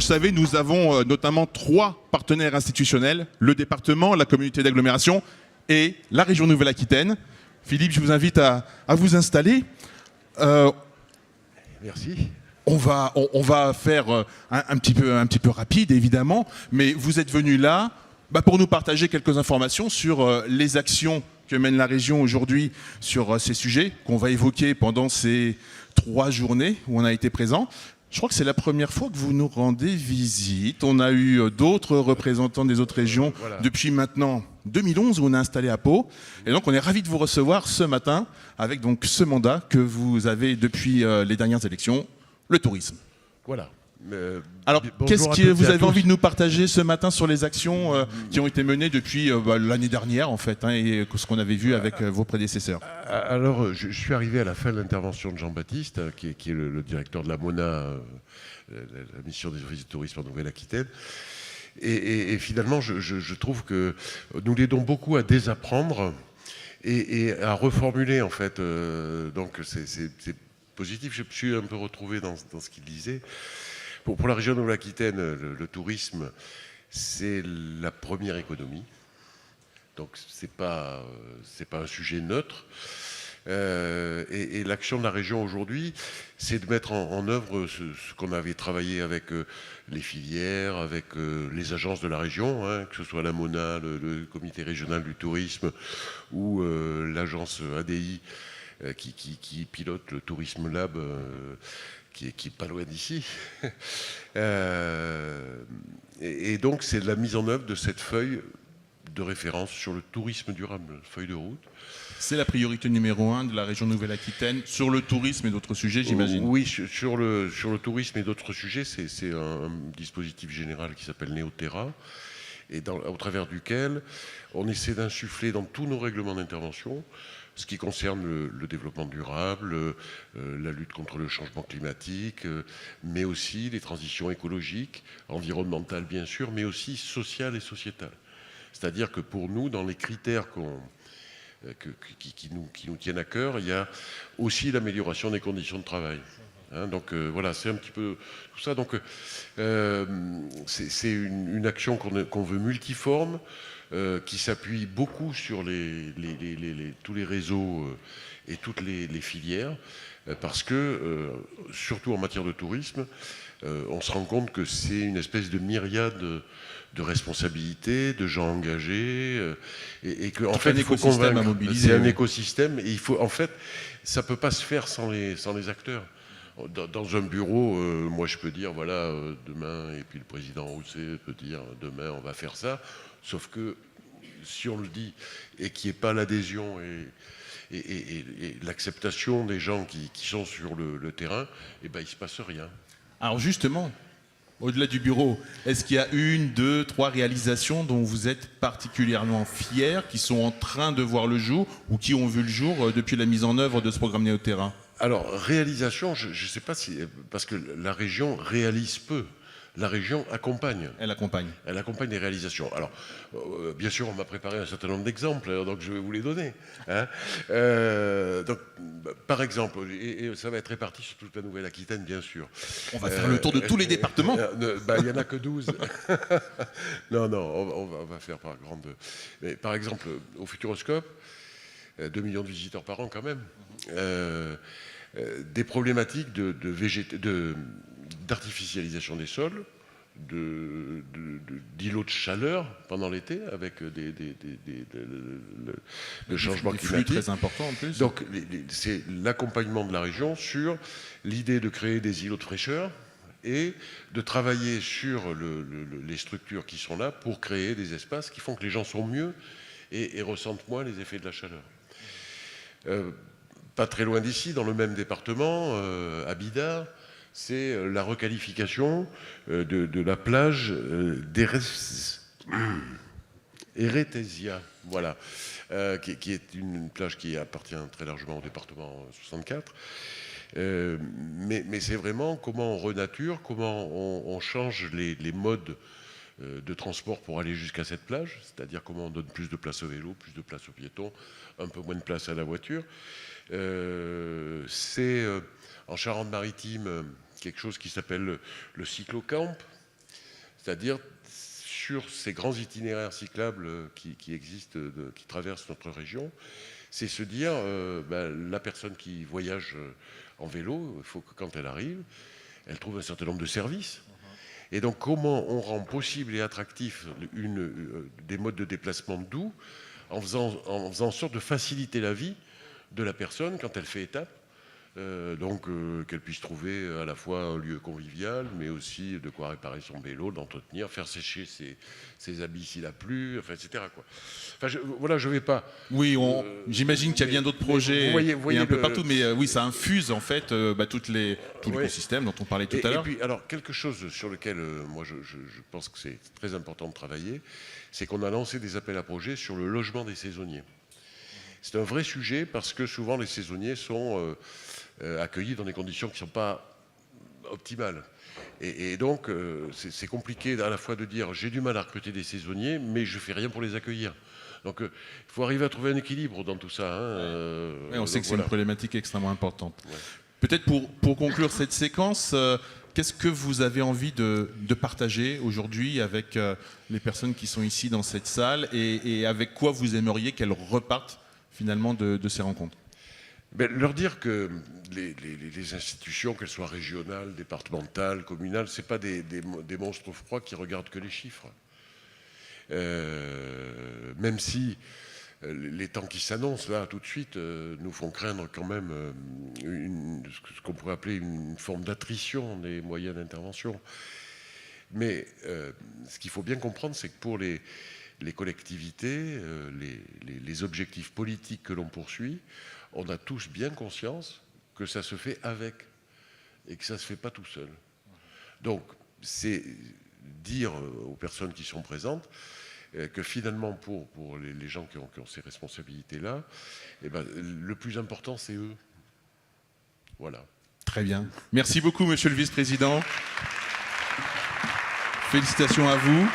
savez, nous avons notamment 3 partenaires institutionnels, le département, la communauté d'agglomération et la région Nouvelle-Aquitaine. Philippe, je vous invite à vous installer. Merci. On va faire un petit peu rapide, évidemment, mais vous êtes venu là pour nous partager quelques informations sur les actions que mène la région aujourd'hui sur ces sujets qu'on va évoquer pendant ces 3 journées où on a été présent. Je crois que c'est la première fois que vous nous rendez visite. On a eu d'autres représentants des autres régions depuis maintenant 2011 où on est installé à Pau. Et donc on est ravis de vous recevoir ce matin avec donc ce mandat que vous avez depuis les dernières élections, le tourisme. Voilà. Alors, qu'est-ce que vous avez envie de nous partager ce matin sur les actions qui ont été menées depuis l'année dernière, en fait, et ce qu'on avait vu avec vos prédécesseurs? Alors, je suis arrivé à la fin de l'intervention de Jean-Baptiste, qui est le directeur de la MONA, la mission des offices de tourisme en Nouvelle-Aquitaine. Et finalement, je trouve que nous l'aidons beaucoup à désapprendre et à reformuler, en fait. Donc, c'est positif. Je me suis un peu retrouvé dans ce qu'il disait. Pour la région de Nouvelle-Aquitaine, le tourisme, c'est la première économie. Donc, c'est pas un sujet neutre. Et l'action de la région aujourd'hui, c'est de mettre en œuvre ce qu'on avait travaillé avec les filières, avec les agences de la région, que ce soit la MONA, le comité régional du tourisme ou l'agence ADI qui pilote le Tourisme Lab, qui est pas loin d'ici. Et donc, c'est la mise en œuvre de cette feuille de référence sur le tourisme durable, feuille de route. C'est la priorité numéro 1 de la région Nouvelle-Aquitaine, sur le tourisme et d'autres sujets, j'imagine. Oui, sur le tourisme et d'autres sujets, c'est un dispositif général qui s'appelle Néoterra, et au travers duquel on essaie d'insuffler dans tous nos règlements d'intervention ce qui concerne le développement durable, la lutte contre le changement climatique, mais aussi les transitions écologiques, environnementales bien sûr, mais aussi sociales et sociétales. C'est-à-dire que pour nous, dans les critères qui nous tiennent à cœur, il y a aussi l'amélioration des conditions de travail. Donc voilà, c'est un petit peu tout ça. Donc c'est une action qu'on veut multiforme, qui s'appuie beaucoup sur tous les réseaux et toutes les filières, parce que, surtout en matière de tourisme, on se rend compte que c'est une espèce de myriade de responsabilités, de gens engagés, et que en fait, il faut convaincre. C'est un écosystème, et il faut, en fait, ça peut pas se faire sans les acteurs. Dans un bureau, moi je peux dire voilà demain, et puis le président Rousset peut dire demain on va faire ça, sauf que si on le dit et qu'il n'y ait pas l'adhésion et l'acceptation des gens qui sont sur le terrain, et ben il se passe rien. Alors justement, au-delà du bureau, est-ce qu'il y a 1, 2, 3 réalisations dont vous êtes particulièrement fiers, qui sont en train de voir le jour ou qui ont vu le jour depuis la mise en œuvre de ce programme Néoterra? Alors, réalisation, je ne sais pas si... Parce que la région réalise peu. La région accompagne. Elle accompagne. Elle accompagne les réalisations. Alors, bien sûr, on m'a préparé un certain nombre d'exemples, donc je vais vous les donner. Donc, par exemple, et ça va être réparti sur toute la Nouvelle-Aquitaine, bien sûr. On va faire le tour de tous les départements. Il n'y en a que 12. Non, on va faire par grande... Mais, par exemple, au Futuroscope, 2 millions de visiteurs par an quand même, des problématiques d'artificialisation des sols, d'îlots de chaleur pendant l'été, avec le changement climatique. Très important en plus. Donc c'est l'accompagnement de la région sur l'idée de créer des îlots de fraîcheur et de travailler sur les structures qui sont là pour créer des espaces qui font que les gens sont mieux et ressentent moins les effets de la chaleur. Pas très loin d'ici, dans le même département, à Bidart, c'est la requalification de la plage d'Erethesia, voilà, qui est une plage qui appartient très largement au département 64. Mais c'est vraiment comment on renature, comment on change les modes de transport pour aller jusqu'à cette plage, c'est-à-dire comment on donne plus de place au vélo, plus de place aux piétons, un peu moins de place à la voiture. C'est en Charente-Maritime quelque chose qui s'appelle le cyclocamp, c'est-à-dire sur ces grands itinéraires cyclables qui existent, qui traversent notre région, c'est se dire, la personne qui voyage en vélo, il faut que quand elle arrive, elle trouve un certain nombre de services. Et donc comment on rend possible et attractif des modes de déplacement doux en faisant en sorte de faciliter la vie de la personne quand elle fait étape, qu'elle puisse trouver à la fois un lieu convivial, mais aussi de quoi réparer son vélo, d'entretenir, faire sécher ses habits s'il a plu, enfin, etc. Quoi. Enfin, je vais pas... Oui, j'imagine qu'il y a bien d'autres projets, voyez un peu partout, mais oui, ça infuse en fait tout l'écosystème dont on parlait tout à l'heure. Et puis, alors, quelque chose sur lequel moi je pense que c'est très important de travailler, c'est qu'on a lancé des appels à projets sur le logement des saisonniers. C'est un vrai sujet parce que souvent les saisonniers sont accueillis dans des conditions qui ne sont pas optimales. Et donc, c'est compliqué à la fois de dire j'ai du mal à recruter des saisonniers, mais je ne fais rien pour les accueillir. Donc, il faut arriver à trouver un équilibre dans tout ça. On sait que c'est une problématique extrêmement importante. Ouais. Peut-être pour conclure cette séquence, qu'est-ce que vous avez envie de partager aujourd'hui avec les personnes qui sont ici dans cette salle et avec quoi vous aimeriez qu'elles repartent finalement de ces rencontres? Leur dire que les institutions, qu'elles soient régionales, départementales, communales, ce n'est pas des monstres froids qui regardent que les chiffres. Même si les temps qui s'annoncent là tout de suite nous font craindre quand même ce qu'on pourrait appeler une forme d'attrition des moyens d'intervention. Mais ce qu'il faut bien comprendre, c'est que pour les collectivités, les objectifs politiques que l'on poursuit, on a tous bien conscience que ça se fait avec et que ça ne se fait pas tout seul. Donc, c'est dire aux personnes qui sont présentes que finalement, pour les gens qui ont ces responsabilités-là, le plus important, c'est eux. Voilà. Très bien. Merci beaucoup, monsieur le vice-président. Félicitations à vous.